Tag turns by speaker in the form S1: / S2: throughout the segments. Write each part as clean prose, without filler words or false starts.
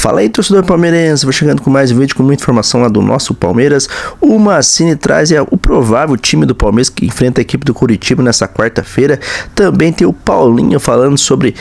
S1: Fala aí, torcedor palmeirense, vou chegando com mais um vídeo com muita informação lá do nosso Palmeiras. O Massini traz o provável time do Palmeiras que enfrenta a equipe do Curitiba nessa quarta-feira. Também tem o Paulinho falando sobre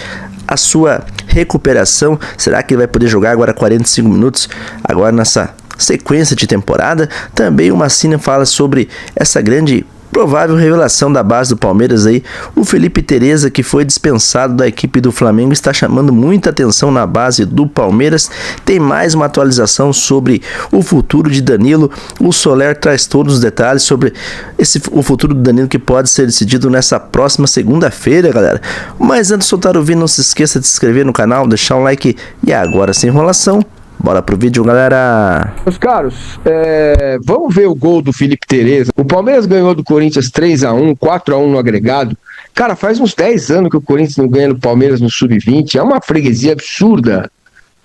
S1: a sua recuperação. Será que ele vai poder jogar agora 45 minutos, agora nessa sequência de temporada? Também o Massini fala sobre essa grande provável revelação da base do Palmeiras aí, o Felipe Tereza, que foi dispensado da equipe do Flamengo, está chamando muita atenção na base do Palmeiras. Tem mais uma atualização sobre o futuro de Danilo. O Soler traz todos os detalhes sobre o futuro do Danilo, que pode ser decidido nessa próxima segunda-feira, galera. Mas antes de soltar o vídeo, não se esqueça de se inscrever no canal, deixar um like e agora, sem enrolação, bora pro vídeo, galera.
S2: Meus caros, vamos ver o gol do Felipe Tereza. O Palmeiras ganhou do Corinthians 3-1, 4-1 no agregado. Cara, faz uns 10 anos que o Corinthians não ganha do Palmeiras no Sub-20. É uma freguesia absurda.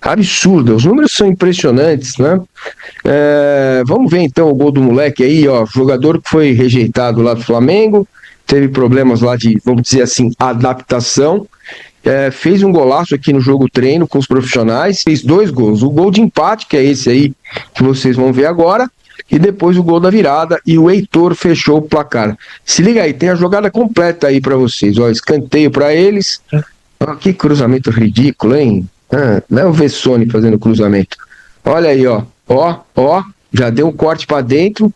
S2: Absurda. Os números são impressionantes, né? Vamos ver então o gol do moleque aí, ó. Jogador que foi rejeitado lá do Flamengo. Teve problemas lá de, vamos dizer assim, adaptação. Fez um golaço aqui no jogo treino com os profissionais, fez 2 gols, o gol de empate, que é esse aí que vocês vão ver agora, e depois o gol da virada, e o Heitor fechou o placar. Se liga aí, tem a jogada completa aí pra vocês, ó, escanteio pra eles. Ó, que cruzamento ridículo, hein? Não é o Vessone fazendo cruzamento. Olha aí, ó, já deu um corte pra dentro.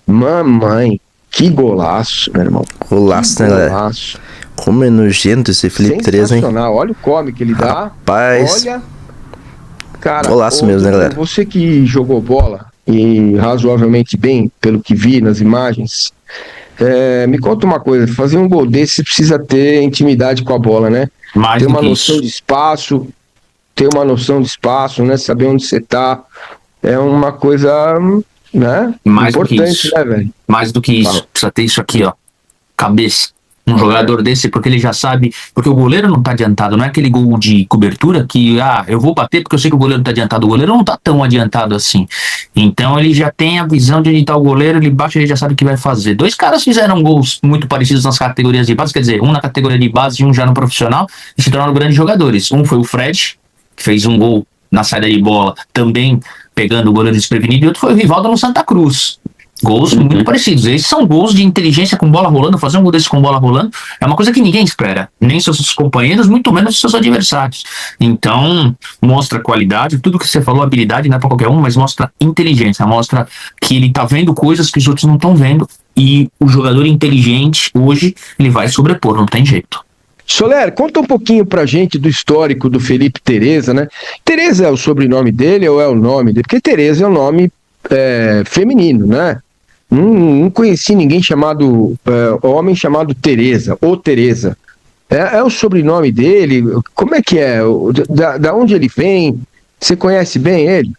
S2: Mamãe, que golaço, meu irmão.
S1: Golaço, né, galera? Como é nojento esse Felipe Tereza, hein?
S2: Olha o come que ele dá.
S1: Rapaz.
S2: Olha. Cara,
S1: golaço mesmo, né, galera?
S2: Você que jogou bola e razoavelmente bem, pelo que vi nas imagens, me conta uma coisa: fazer um gol desse você precisa ter intimidade com a bola, né? Ter uma noção de espaço, né? Saber onde você tá. É uma coisa, né?
S3: Mais
S2: importante,
S3: do que isso.
S2: Né, velho?
S3: Mais do que isso. Precisa ter isso aqui, ó. Cabeça. Um jogador desse, porque ele já sabe, porque o goleiro não tá adiantado, não é aquele gol de cobertura que, eu vou bater porque eu sei que o goleiro tá adiantado. O goleiro não tá tão adiantado assim. Então ele já tem a visão de onde tá o goleiro, ele bate e ele já sabe o que vai fazer. 2 caras fizeram gols muito parecidos nas categorias de base, quer dizer, um na categoria de base e um já no profissional, e se tornaram grandes jogadores. Um foi o Fred, que fez um gol na saída de bola, também pegando o goleiro desprevenido, e outro foi o Rivaldo no Santa Cruz. Gols muito parecidos. Esses são gols de inteligência com bola rolando. Fazer um gol desse com bola rolando é uma coisa que ninguém espera. Nem seus companheiros, muito menos seus adversários. Então, mostra qualidade. Tudo que você falou, habilidade, não é pra qualquer um, mas mostra inteligência. Mostra que ele tá vendo coisas que os outros não estão vendo. E o jogador inteligente, hoje, ele vai sobrepor, não tem jeito.
S2: Soler, conta um pouquinho pra gente do histórico do Felipe Tereza, né? Tereza é o sobrenome dele ou é o nome dele? Porque Tereza é um nome feminino, né? Não conheci ninguém chamado, homem chamado Tereza, ou Tereza. É o sobrenome dele? Como é que é? Da onde ele vem? Você conhece bem ele?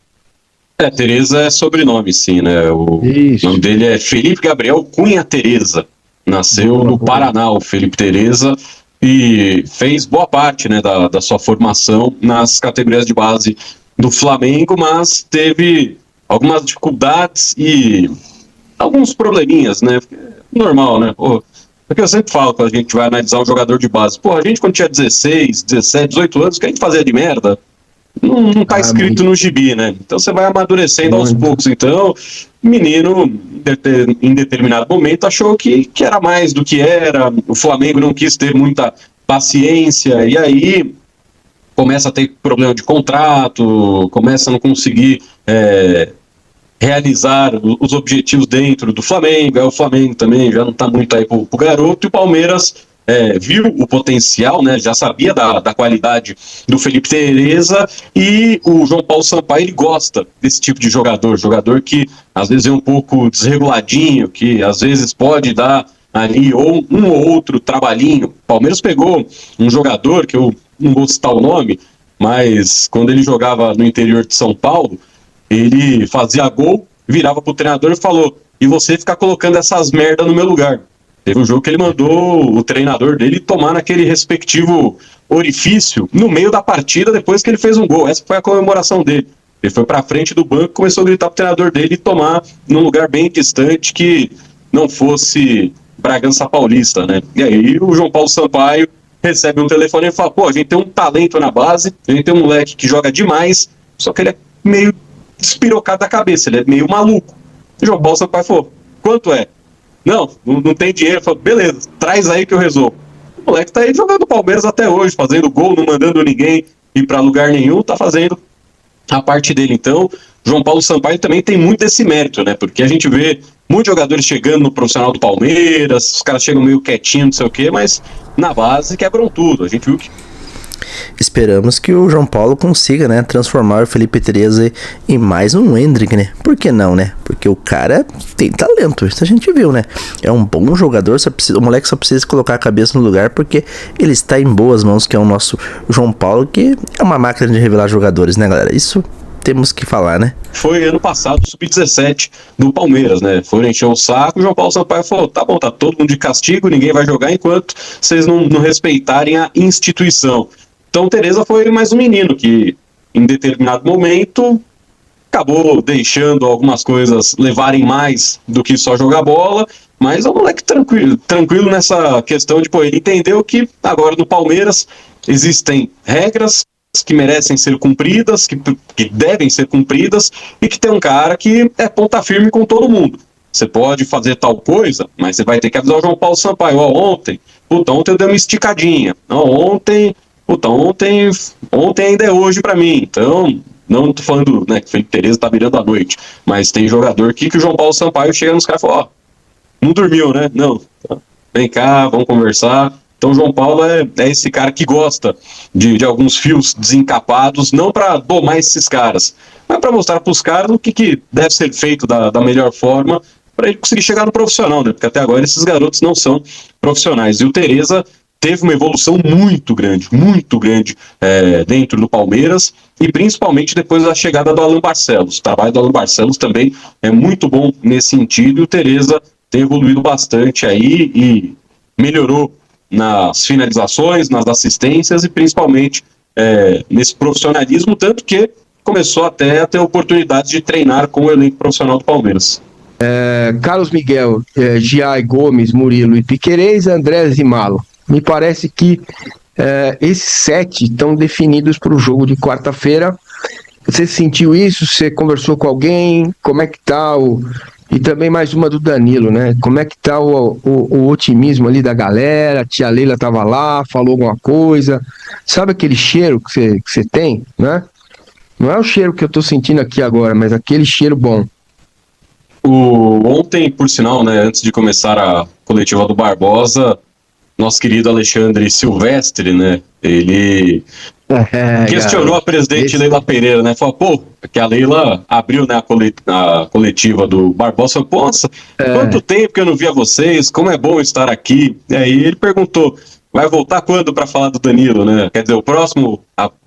S4: Tereza é sobrenome, sim, né? O nome dele é Felipe Gabriel Cunha Tereza. Nasceu no Paraná, o Felipe Tereza, e fez boa parte, né, da sua formação nas categorias de base do Flamengo, mas teve algumas dificuldades e alguns probleminhas, né? Normal, né? Porque eu sempre falo quando a gente vai analisar um jogador de base. A gente quando tinha 16, 17, 18 anos, o que a gente fazia de merda, não tá escrito no gibi, né? Então você vai amadurecendo aos poucos. Então, o menino, em determinado momento, achou que era mais do que era. O Flamengo não quis ter muita paciência, e aí começa a ter problema de contrato, começa a não conseguir realizar os objetivos dentro do Flamengo. O Flamengo também já não está muito aí pro garoto, e o Palmeiras viu o potencial, né, já sabia da qualidade do Felipe Tereza, e o João Paulo Sampaio, ele gosta desse tipo de jogador que às vezes é um pouco desreguladinho, que às vezes pode dar ali ou um ou outro trabalhinho. O Palmeiras pegou um jogador, que eu não vou citar o nome, mas quando ele jogava no interior de São Paulo, ele fazia gol, virava pro treinador e falou: e você ficar colocando essas merda no meu lugar. Teve um jogo que ele mandou o treinador dele tomar naquele respectivo orifício no meio da partida, depois que ele fez um gol. Essa foi a comemoração dele. Ele foi pra frente do banco, começou a gritar pro treinador dele e tomar num lugar bem distante, que não fosse Bragança Paulista, né? E aí o João Paulo Sampaio recebe um telefone e fala: a gente tem um talento na base, a gente tem um moleque que joga demais, Só que ele é meio despirocado da cabeça, ele é meio maluco. O João Paulo Sampaio falou, quanto é? Não tem dinheiro. Falou, beleza, traz aí que eu resolvo. O moleque tá aí jogando Palmeiras até hoje, fazendo gol, não mandando ninguém ir pra lugar nenhum, tá fazendo a parte dele. Então, João Paulo Sampaio também tem muito esse mérito, né? Porque a gente vê muitos jogadores chegando no profissional do Palmeiras, os caras chegam meio quietinho, não sei o quê, mas na base quebram tudo. A gente viu que
S1: Esperamos que o João Paulo consiga, né, transformar o Felipe Tereza em mais um Endrick, né? Por que não, né? Porque o cara tem talento, isso a gente viu, né? É um bom jogador, o moleque só precisa colocar a cabeça no lugar porque ele está em boas mãos, que é o nosso João Paulo, que é uma máquina de revelar jogadores, né, galera? Isso temos que falar, né?
S4: foi ano passado, sub-17 do Palmeiras, né? Foram encher o saco, o João Paulo Sampaio falou, tá bom, tá todo mundo de castigo, ninguém vai jogar enquanto vocês não respeitarem a instituição. Então o Tereza foi mais um menino que, em determinado momento, acabou deixando algumas coisas levarem mais do que só jogar bola, mas é um moleque tranquilo nessa questão de, pô, ele entendeu que agora no Palmeiras existem regras que merecem ser cumpridas, que devem ser cumpridas, e que tem um cara que é ponta firme com todo mundo. Você pode fazer tal coisa, mas você vai ter que avisar o João Paulo Sampaio, ontem eu dei uma esticadinha, ontem ainda é hoje pra mim, então não tô falando, né, que o Felipe Tereza tá virando a noite, mas tem jogador aqui que o João Paulo Sampaio chega nos caras e fala, não dormiu, né? Não, vem cá, vamos conversar. Então o João Paulo é esse cara que gosta de alguns fios desencapados, não para domar esses caras, mas para mostrar para os caras o que deve ser feito da melhor forma para ele conseguir chegar no profissional, né? Porque até agora esses garotos não são profissionais. E o Tereza teve uma evolução muito grande dentro do Palmeiras, e principalmente depois da chegada do Alan Barcelos. O trabalho do Alan Barcelos também é muito bom nesse sentido, e o Tereza tem evoluído bastante aí e melhorou nas finalizações, nas assistências e principalmente nesse profissionalismo, tanto que começou até a ter oportunidade de treinar com o elenco profissional do Palmeiras.
S2: Carlos Miguel, Giai, Gomes, Murilo e Piquerez, Andrés e Malo. Me parece que esses 7 estão definidos para o jogo de quarta-feira. Você sentiu isso? Você conversou com alguém? Como é que tá E também mais uma do Danilo, né? Como é que tá o otimismo ali da galera? A tia Leila tava lá, falou alguma coisa. Sabe aquele cheiro que você tem, né? Não é o cheiro que eu tô sentindo aqui agora, mas aquele cheiro bom.
S4: Ontem, por sinal, né, antes de começar a coletiva do Barbosa, nosso querido Alexandre Silvestre, né? Ele questionou a presidente Leila Pereira, né? Falou, pô, que a Leila abriu, né, a coletiva do Barbosa, falou, poxa, quanto tempo que eu não via vocês, como é bom estar aqui. E aí ele perguntou, vai voltar quando para falar do Danilo, né? Quer dizer,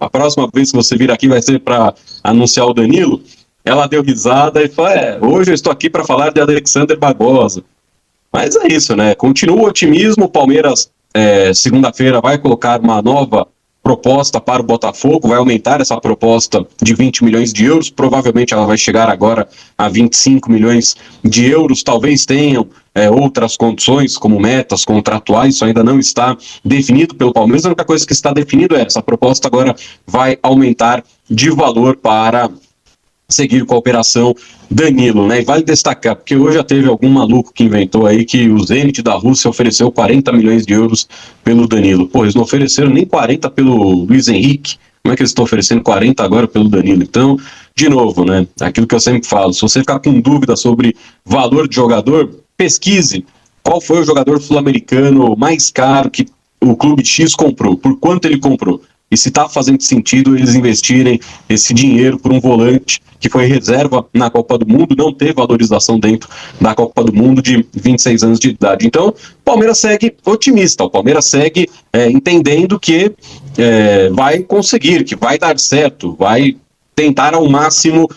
S4: a próxima vez que você vir aqui vai ser para anunciar o Danilo? Ela deu risada e falou, hoje eu estou aqui para falar de Alexander Barbosa. Mas é isso, né? Continua o otimismo, o Palmeiras segunda-feira vai colocar uma nova proposta para o Botafogo, vai aumentar essa proposta de 20 milhões de euros, provavelmente ela vai chegar agora a 25 milhões de euros, talvez tenham outras condições, como metas contratuais, isso ainda não está definido pelo Palmeiras, a única coisa que está definido é essa proposta agora vai aumentar de valor para seguir com a operação Danilo, né? E vale destacar, porque hoje já teve algum maluco que inventou aí que o Zenit da Rússia ofereceu 40 milhões de euros pelo Danilo. Pô, eles não ofereceram nem 40 pelo Luiz Henrique, como é que eles estão oferecendo 40 agora pelo Danilo? Então, de novo, né? Aquilo que eu sempre falo, se você ficar com dúvida sobre valor de jogador, pesquise qual foi o jogador sul-americano mais caro que o Clube X comprou, por quanto ele comprou. E se está fazendo sentido eles investirem esse dinheiro por um volante que foi reserva na Copa do Mundo, não teve valorização dentro da Copa do Mundo de 26 anos de idade. Então, o Palmeiras segue otimista, o Palmeiras segue entendendo que vai conseguir, que vai dar certo, vai tentar ao máximo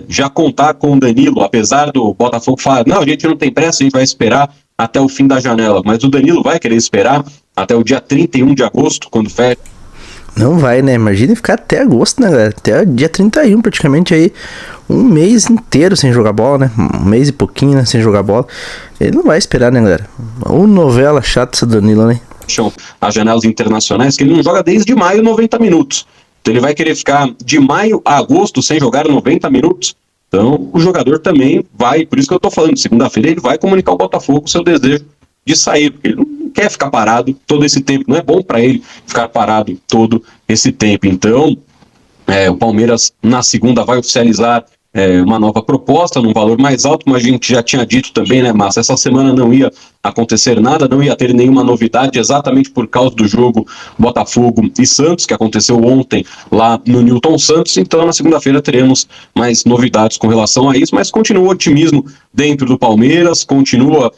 S4: já contar com o Danilo, apesar do Botafogo falar, não, a gente não tem pressa, a gente vai esperar até o fim da janela, mas o Danilo vai querer esperar até o dia 31 de agosto, quando fecha.
S1: Não vai, né? Imagina ficar até agosto, né, galera? Até dia 31, praticamente aí, um mês inteiro sem jogar bola, né? Um mês e pouquinho, né, sem jogar bola. Ele não vai esperar, né, galera? Uma novela chata essa Danilo, né?
S4: As janelas internacionais, que ele não joga desde maio 90 minutos. Então ele vai querer ficar de maio a agosto sem jogar 90 minutos. Então o jogador também vai, por isso que eu tô falando, segunda-feira ele vai comunicar ao Botafogo o seu desejo de sair, porque ele não quer ficar parado todo esse tempo, não é bom para ele ficar parado todo esse tempo. Então o Palmeiras na segunda vai oficializar uma nova proposta num valor mais alto, mas a gente já tinha dito também, né, Massa? Essa semana não ia acontecer nada, não ia ter nenhuma novidade, exatamente por causa do jogo Botafogo e Santos, que aconteceu ontem lá no Newton Santos. Então na segunda-feira teremos mais novidades com relação a isso, mas continua o otimismo dentro do Palmeiras, continua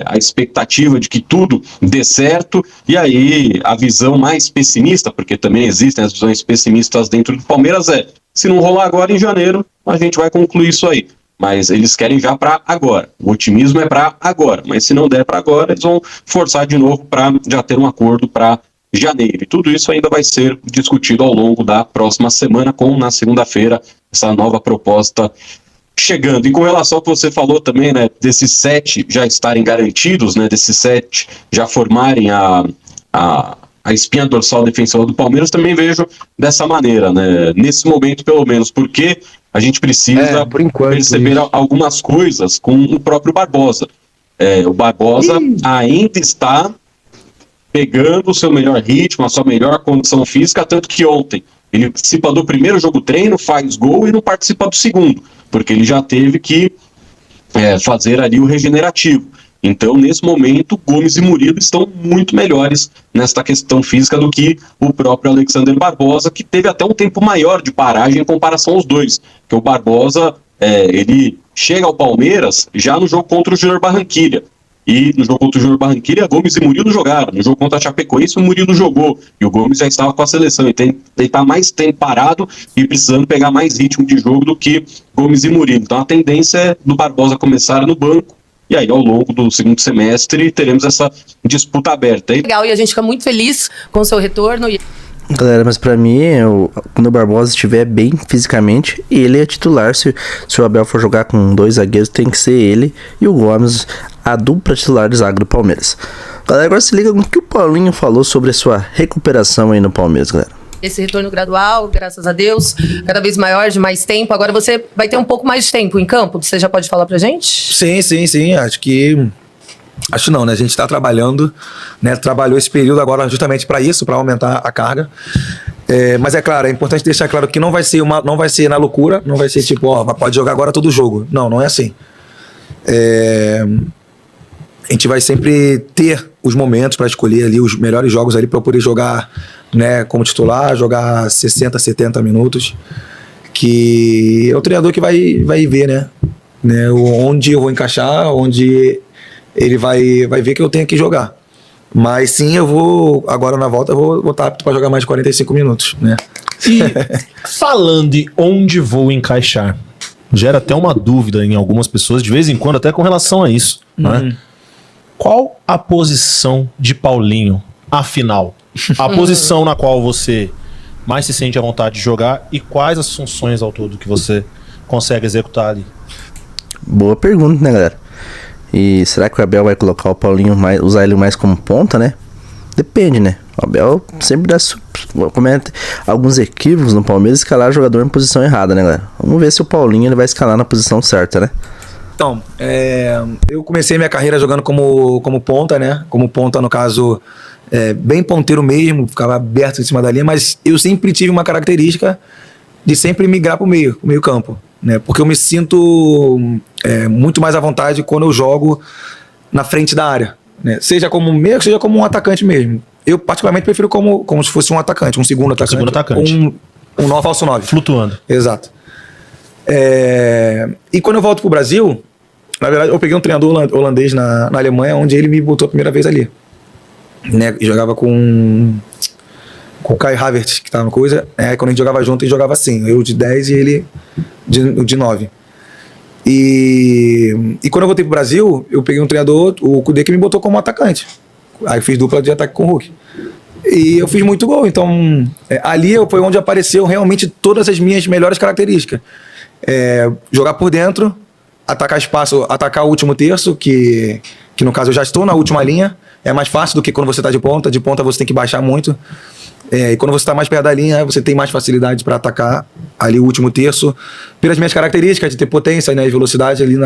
S4: a expectativa de que tudo dê certo, e aí a visão mais pessimista, porque também existem as visões pessimistas dentro do Palmeiras, se não rolar agora em janeiro, a gente vai concluir isso aí. Mas eles querem já para agora. O otimismo é para agora. Mas se não der para agora, eles vão forçar de novo para já ter um acordo para janeiro. E tudo isso ainda vai ser discutido ao longo da próxima semana, com na segunda-feira essa nova proposta chegando. E com relação ao que você falou também, né, desses 7 já estarem garantidos, né, desses 7 já formarem a espinha dorsal defensiva do Palmeiras, também vejo dessa maneira, né? Nesse momento, pelo menos, porque a gente precisa perceber algumas coisas com o próprio Barbosa. O Barbosa ainda está pegando o seu melhor ritmo, a sua melhor condição física, tanto que ontem ele participa do primeiro jogo treino, faz gol e não participa do segundo, porque ele já teve que fazer ali o regenerativo. Então, nesse momento, Gomes e Murilo estão muito melhores nesta questão física do que o próprio Alexander Barbosa, que teve até um tempo maior de paragem em comparação aos dois. Porque o Barbosa, ele chega ao Palmeiras já no jogo contra o Júnior Barranquilla. E no jogo contra o Júnior Barranquilla, Gomes e Murilo jogaram. No jogo contra a Chapecoense, o Murilo jogou. E o Gomes já estava com a seleção. Então, ele está mais tempo parado e precisando pegar mais ritmo de jogo do que Gomes e Murilo. Então, a tendência é do Barbosa começar no banco. E aí, ao longo do segundo semestre, teremos essa disputa aberta.
S5: Legal, e a gente fica muito feliz com o seu retorno.
S1: Galera, mas pra mim, quando o Barbosa estiver bem fisicamente, ele é titular. Se o Abel for jogar com 2 zagueiros, tem que ser ele e o Gomes, a dupla titular de zaga do Palmeiras. Galera, agora se liga com o que o Paulinho falou sobre a sua recuperação aí no Palmeiras, galera.
S5: Esse retorno gradual, graças a Deus, cada vez maior, de mais tempo. Agora você vai ter um pouco mais de tempo em campo? Você já pode falar pra gente?
S6: Sim. Acho não, né? A gente está trabalhando, né? Trabalhou esse período agora justamente para isso, para aumentar a carga. Mas é claro, é importante deixar claro que não vai ser na loucura, não vai ser tipo, pode jogar agora todo jogo. Não é assim. A gente vai sempre ter os momentos para escolher ali os melhores jogos ali para eu poder jogar, né, como titular, jogar 60, 70 minutos, que é o treinador que vai ver, né, onde eu vou encaixar, onde ele vai ver que eu tenho que jogar. Mas sim, eu vou, agora na volta, eu vou estar apto para jogar mais de 45 minutos, né.
S7: E falando de onde vou encaixar, gera até uma dúvida em algumas pessoas, de vez em quando, até com relação a isso, né? Qual a posição de Paulinho, afinal? A posição na qual você mais se sente à vontade de jogar e quais as funções ao todo que você consegue executar ali?
S1: Boa pergunta, né, galera? E será que o Abel vai colocar o Paulinho usar ele mais como ponta, né? Depende, né? O Abel sempre dá alguns equívocos no Palmeiras, escalar o jogador em posição errada, né, galera? Vamos ver se o Paulinho ele vai escalar na posição certa, né?
S6: Então, eu comecei minha carreira jogando como ponta, né? Como ponta, no caso, bem ponteiro mesmo, ficava aberto em cima da linha, mas eu sempre tive uma característica de sempre migrar pro meio campo, né? Porque eu me sinto muito mais à vontade quando eu jogo na frente da área, né? Seja como meio, seja como um atacante mesmo. Eu particularmente prefiro como se fosse um atacante, um segundo atacante. Um falso 9.
S7: Flutuando.
S6: Exato. E quando eu volto pro Brasil, na verdade eu peguei um treinador holandês na Alemanha, onde ele me botou a primeira vez ali, né? Jogava com o Kai Havertz, que tava na coisa, quando a gente jogava junto, ele jogava assim, eu de 10 e ele de 9. E quando eu voltei pro Brasil, eu peguei um treinador, o Kudê, que me botou como atacante. Aí eu fiz dupla de ataque com o Hulk. E eu fiz muito gol, então ali foi onde apareceu realmente todas as minhas melhores características. Jogar por dentro, atacar espaço, atacar o último terço, que no caso eu já estou na última linha, é mais fácil do que quando você está de ponta você tem que baixar muito. E quando você está mais perto da linha, você tem mais facilidade para atacar ali o último terço, pelas minhas características de ter potência, né, e velocidade ali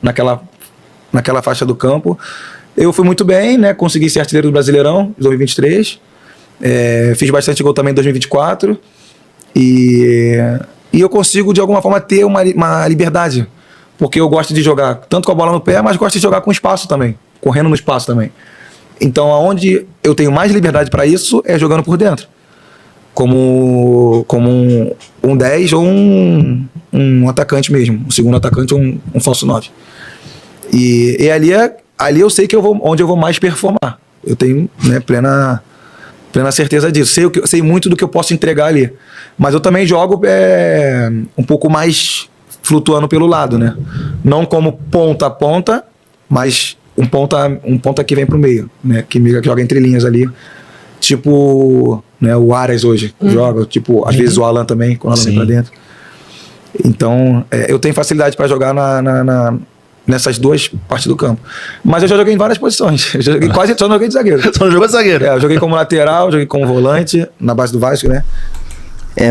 S6: naquela faixa do campo. Eu fui muito bem, né, consegui ser artilheiro do Brasileirão em 2023, fiz bastante gol também em 2024, e eu consigo de alguma forma ter uma liberdade, porque eu gosto de jogar tanto com a bola no pé, mas gosto de jogar com espaço também, correndo no espaço também. Então, aonde eu tenho mais liberdade para isso é jogando por dentro. Como um 10 ou um atacante mesmo. Um segundo atacante ou um falso 9. E ali eu sei que onde eu vou mais performar. Eu tenho, né, plena certeza disso. Sei muito do que eu posso entregar ali. Mas eu também jogo um pouco mais flutuando pelo lado, né? Não como ponta a ponta, mas um ponta que vem pro meio, né? Que joga entre linhas ali. Tipo, né, o Aras hoje joga. Tipo, às vezes o Alan também, quando o Alan vem pra dentro. Então, eu tenho facilidade para jogar nessas duas partes do campo. Mas eu já joguei em várias posições. Eu joguei só não joguei de zagueiro.
S7: Só não jogou de zagueiro.
S6: Eu joguei como lateral, joguei como volante, na base do Vasco, né?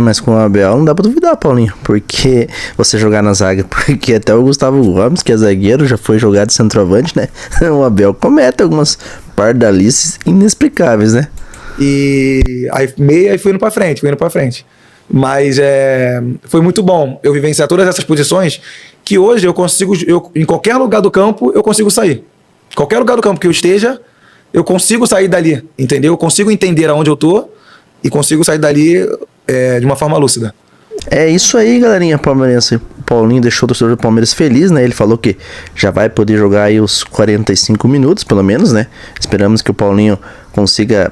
S1: Mas com o Abel não dá pra duvidar, Paulinho, porque você jogar na zaga, porque até o Gustavo Gomes, que é zagueiro, já foi jogado de centroavante, né? O Abel comete algumas pardalices inexplicáveis, né? E aí meia e fui indo pra frente. Mas foi muito bom eu vivenciar todas essas posições, que hoje eu consigo, em qualquer lugar do campo, eu consigo sair. Qualquer lugar do campo que eu esteja, eu consigo sair dali, entendeu? Eu consigo entender aonde eu tô e consigo sair dali de uma forma lúcida. É isso aí, galerinha palmeirense. O Paulinho deixou o torcedor do Palmeiras feliz, né? Ele falou que já vai poder jogar aí os 45 minutos, pelo menos, né? Esperamos que o Paulinho consiga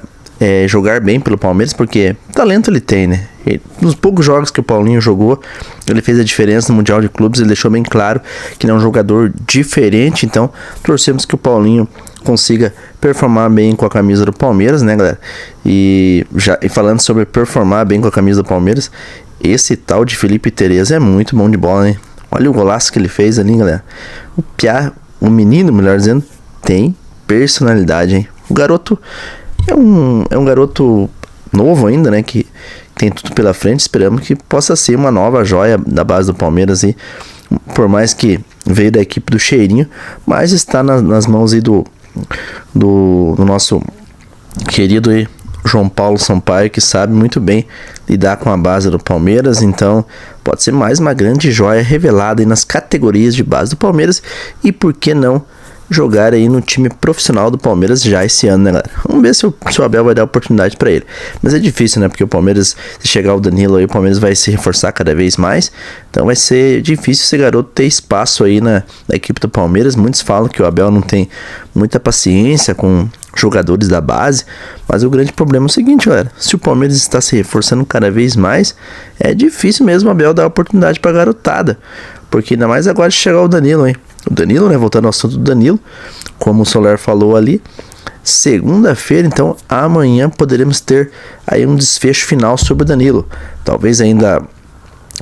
S1: jogar bem pelo Palmeiras, porque talento ele tem, né? Nos poucos jogos que o Paulinho jogou, ele fez a diferença no Mundial de Clubes, ele deixou bem claro que ele é um jogador diferente, então torcemos que o Paulinho consiga performar bem com a camisa do Palmeiras, né, galera? E falando sobre performar bem com a camisa do Palmeiras, esse tal de Felipe Tereza é muito bom de bola, né? Olha o golaço que ele fez ali, galera. O menino, melhor dizendo, tem personalidade, hein? O garoto é um garoto novo ainda, né? Que tem tudo pela frente. Esperamos que possa ser uma nova joia da base do Palmeiras. E por mais que veio da equipe do Cheirinho, mas está nas mãos aí do nosso querido aí, João Paulo Sampaio, que sabe muito bem lidar com a base do Palmeiras. Então pode ser mais uma grande joia revelada aí nas categorias de base do Palmeiras. E por que não jogar aí no time profissional do Palmeiras já esse ano, né, galera? Vamos ver se o Abel vai dar oportunidade pra ele. Mas é difícil, né? Porque o Palmeiras, se chegar o Danilo aí, o Palmeiras vai se reforçar cada vez mais. Então vai ser difícil esse garoto ter espaço aí na equipe do Palmeiras. Muitos falam que o Abel não tem muita paciência com jogadores da base. Mas o grande problema é o seguinte, galera. Se o Palmeiras está se reforçando cada vez mais, é difícil mesmo o Abel dar oportunidade pra garotada. Porque ainda mais agora de chegar o Danilo, hein? O Danilo, né? Voltando ao assunto do Danilo, como o Soler falou ali, segunda-feira, então amanhã poderemos ter aí um desfecho final sobre o Danilo. Talvez ainda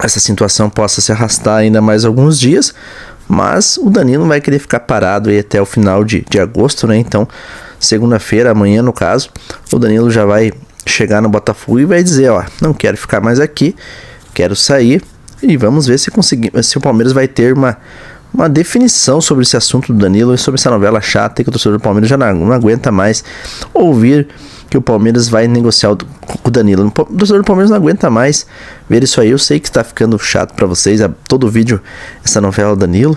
S1: essa situação possa se arrastar ainda mais alguns dias, mas o Danilo vai querer ficar parado aí até o final de agosto, né? Então, segunda-feira, amanhã no caso, o Danilo já vai chegar no Botafogo e vai dizer, ó, não quero ficar mais aqui, quero sair, e vamos ver se o Palmeiras vai ter uma definição sobre esse assunto do Danilo e sobre essa novela chata que o torcedor do Palmeiras já não aguenta mais ouvir que o Palmeiras vai negociar com o Danilo. O torcedor do Palmeiras não aguenta mais ver isso aí. Eu sei que está ficando chato para vocês, todo vídeo, essa novela do Danilo.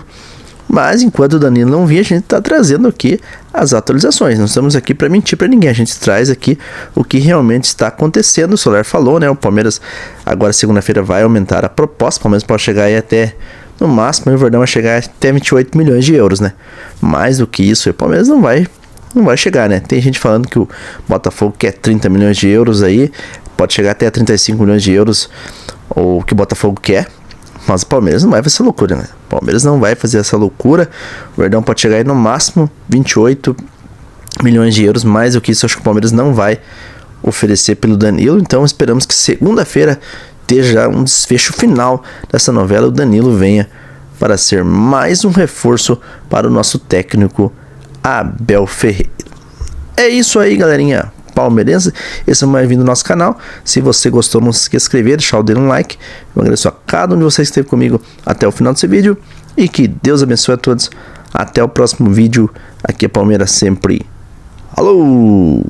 S1: Mas enquanto o Danilo não vir, a gente está trazendo aqui as atualizações. Não estamos aqui para mentir para ninguém. A gente traz aqui o que realmente está acontecendo. O Soler falou, né? O Palmeiras agora segunda-feira vai aumentar a proposta. O Palmeiras pode chegar aí até, no máximo, o Verdão vai chegar até 28 milhões de euros, né? Mais do que isso, o Palmeiras não vai chegar, né? Tem gente falando que o Botafogo quer 30 milhões de euros aí. Pode chegar até 35 milhões de euros, ou que o Botafogo quer. Mas o Palmeiras não vai fazer essa loucura, né? O Palmeiras não vai fazer essa loucura. O Verdão pode chegar aí no máximo 28 milhões de euros. Mais do que isso, acho que o Palmeiras não vai oferecer pelo Danilo. Então esperamos que segunda-feira esteja um desfecho final dessa novela. O Danilo venha para ser mais um reforço para o nosso técnico Abel Ferreira. É isso aí, galerinha palmeirense. Esse é mais vindo do nosso canal. Se você gostou, não se esqueça de se inscrever, deixar o dedo no like. Eu agradeço a cada um de vocês que esteve comigo até o final desse vídeo. E que Deus abençoe a todos. Até o próximo vídeo. Aqui é Palmeiras sempre. Alô!